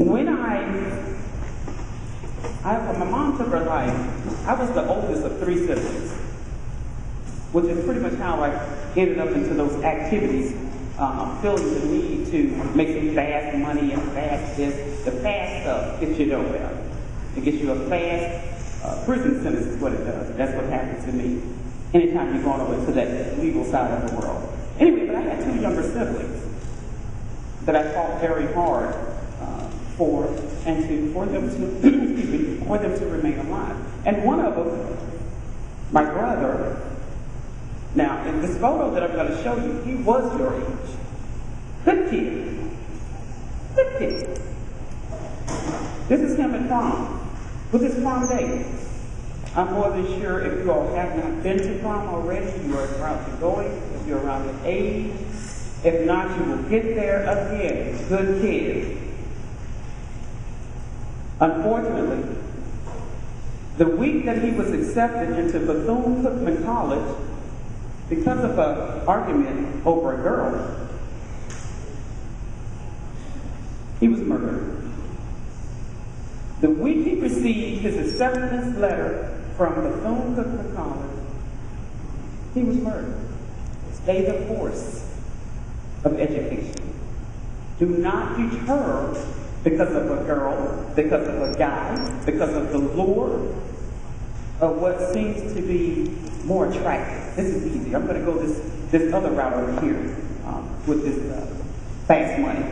When my mom took her life, I was the oldest of 3 siblings, which is pretty much how I ended up into those activities, feeling the need to make some fast money and fast this. The fast stuff gets you nowhere. It gets you a fast prison sentence is what it does. That's what happens to me anytime you're going over to that legal side of the world. Anyway, but I had 2 younger siblings that I fought very hard for them to remain alive. And one of them, my brother, now in this photo that I'm going to show you, he was your age. Good kid. Good kid. This is him at prom, with his prom date. I'm more than sure if you all have not been to prom already, you are about to go, if you're around the age. If not, you will get there again. Good kid. Unfortunately, the week that he was accepted into Bethune-Cookman College, because of an argument over a girl, he was murdered. The week he received his acceptance letter from Bethune-Cookman College, he was murdered. Stay the course of education. Do not deter because of a girl, because of a guy, because of the lure of what seems to be more attractive. This is easy. I'm going to go this other route over here with this fast money.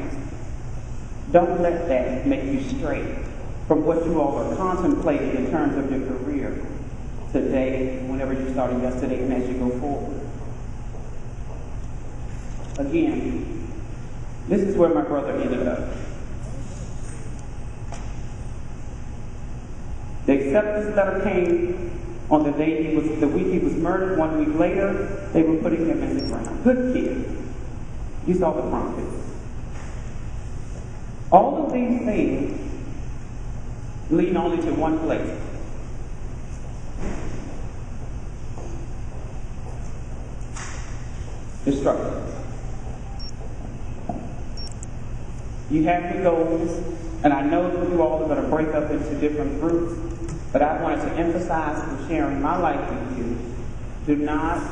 Don't let that make you stray from what you all are contemplating in terms of your career today, whenever you started yesterday, and as you go forward. Again, this is where my brother ended up. The acceptance letter came on the week he was murdered. 1 week later, they were putting him in the ground. Good kid. You saw the promptings. All of these things lead only to one place. Destruction. You have your goals, and I know that you all are going to break up into different groups, but I wanted to emphasize in sharing my life with you, do not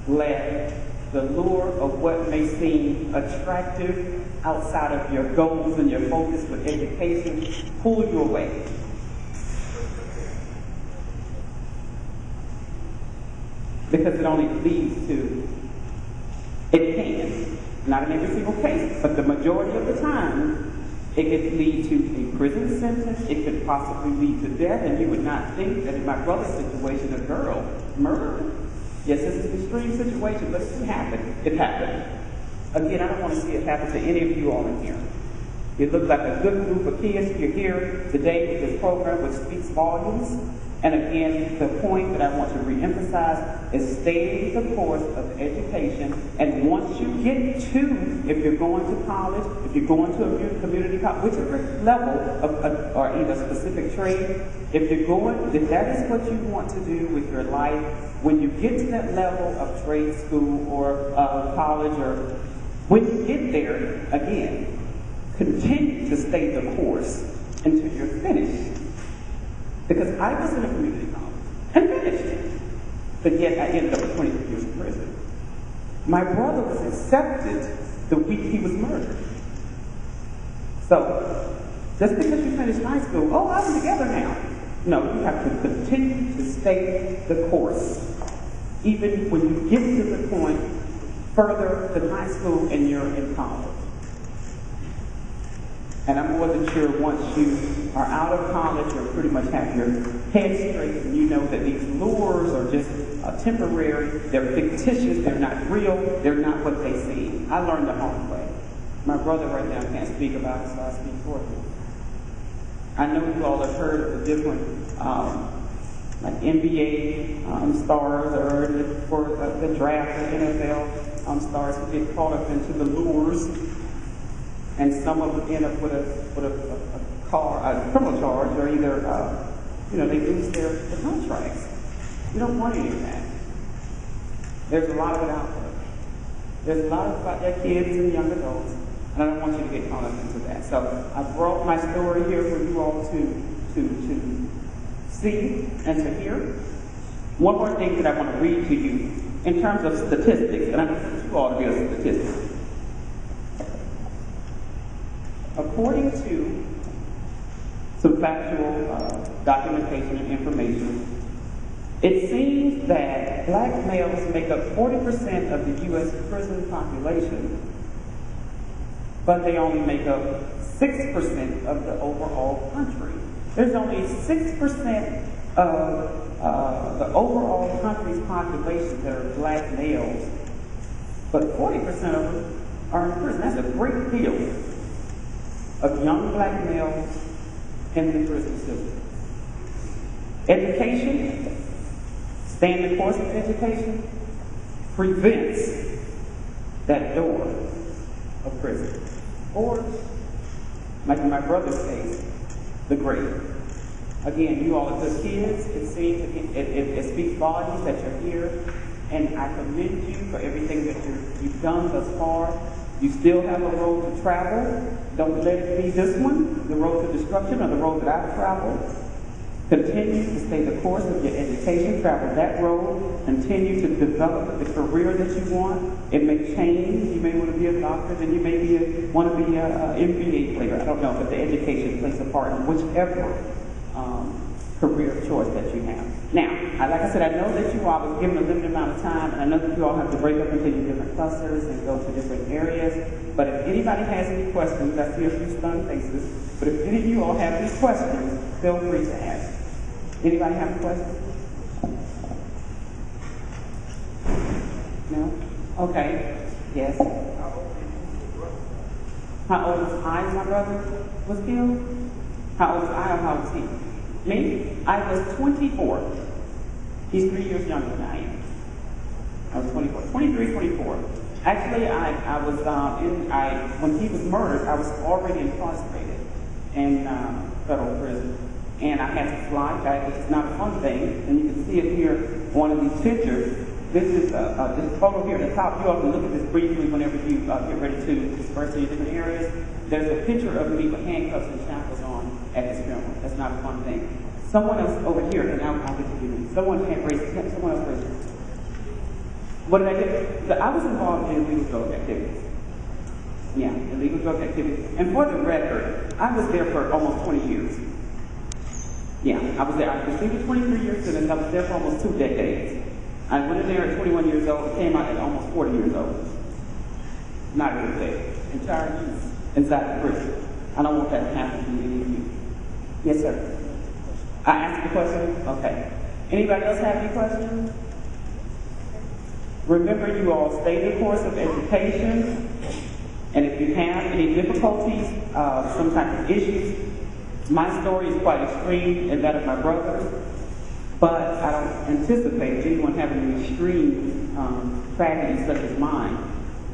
let the lure of what may seem attractive outside of your goals and your focus with education pull you away. Because it only leads to, it can, not in every single case, but the majority of the time, it could lead to a prison sentence. It could possibly lead to death, and you would not think that in my brother's situation, a girl murdered. Yes, this is an extreme situation, but it happened. It happened. Again, I don't want to see it happen to any of you all in here. You look like a good group of kids. You're here today with this program, which speaks volumes. And again, the point that I want to reemphasize is stay the course of education. And once you get to, if you're going to college, if you're going to a community college, whichever level of, or either specific trade, if that is what you want to do with your life, when you get to that level of trade school or college, or when you get there, again, continue to stay the course until you're finished. Because I was in a community college and finished it, but yet I ended up with 23 years in prison. My brother was accepted the week he was murdered. So, just because you finished high school, oh, I'm together now. No, you have to continue to stay the course. Even when you get to the point further than high school and you're in college. And I'm more than sure once you are out of college, you pretty much have your head straight, and you know that these lures are just temporary, they're fictitious, they're not real, they're not what they seem. I learned the hard way. My brother right now can't speak about it, so I speak for him. I know you all have heard of the different like NBA stars, or for the draft, the NFL stars who get caught up into the lures. And some of them end up with a criminal charge, or either, they lose their contracts. You don't want any of that. There's a lot of it out there. There's a lot of kids and young adults And I don't want you to get caught up into that. So I brought my story here for you all to see and to hear. One more thing that I want to read to you in terms of statistics, and I want you all to be a statistic. According to some factual documentation and information, it seems that black males make up 40% of the U.S. prison population, but they only make up 6% of the overall country. There's only 6% of the overall country's population that are black males, but 40% of them are in prison. That's a great deal of young black males in the prison system. Education, staying the course of education, prevents that door of prison. Or, like in my brother's case, the grave. Again, you all are good kids. It seems, it speaks volumes that you're here, and I commend you for everything that you've done thus far. You still have a road to travel. Don't let it be this one, the road to destruction, or the road that I've traveled. Continue to stay the course of your education, travel that road, continue to develop the career that you want. It may change. You may want to be a doctor, then you may want to be an NBA player. I don't know, but the education plays a part in whichever career choice that you have. Now, like I said, I know that you all was given a limited amount of time, and I know that you all have to break up into your different clusters and go to different areas. But if anybody has any questions, I see a few stunned faces, but if any of you all have these questions, feel free to ask. Anybody have a question? No? Okay. Yes? How old was I when my brother was killed? How old was I or how old was he? Me? I was 24. He's 3 years younger than I am. I was 24. 23, 24. Actually, I was when he was murdered, I was already incarcerated in federal prison. And I had to fly back, which is not a fun thing. And you can see it here, one of these pictures. This is this photo here at the top. You all can look at this briefly whenever you get ready to disperse to your different areas. There's a picture of me with handcuffs and shackles on at this funeral. That's not a fun thing. Someone else over here, and I'll get to you. Someone else raised it. What did I get? I was involved in illegal drug activities. Yeah, illegal drug activities. And for the record, I was there for almost 20 years. Yeah, I was there. I received a 23-year sentence. I was there for almost 2 decades. I went in there at 21 years old, came out at almost 40 years old. Not a good day. Entire youth inside the prison. I don't want that to happen to any of you. Yes, sir. I asked the question? Okay. Anybody else have any questions? Remember, you all stay the course of education, and if you have any difficulties, some type of issues, my story is quite extreme and that of my brother's, but I don't anticipate anyone having an extreme tragedy such as mine.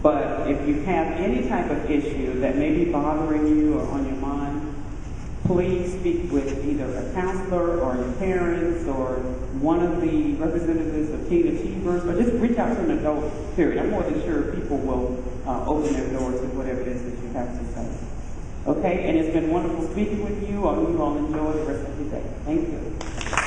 But if you have any type of issue that may be bothering you or on your mind, please speak with either a counselor or your parents or one of the representatives of King Achievers, or just reach out to an adult, period. I'm more than sure people will open their doors to whatever it is that you have to say. Okay, and it's been wonderful speaking with you. I hope you all enjoy the rest of your day. Thank you.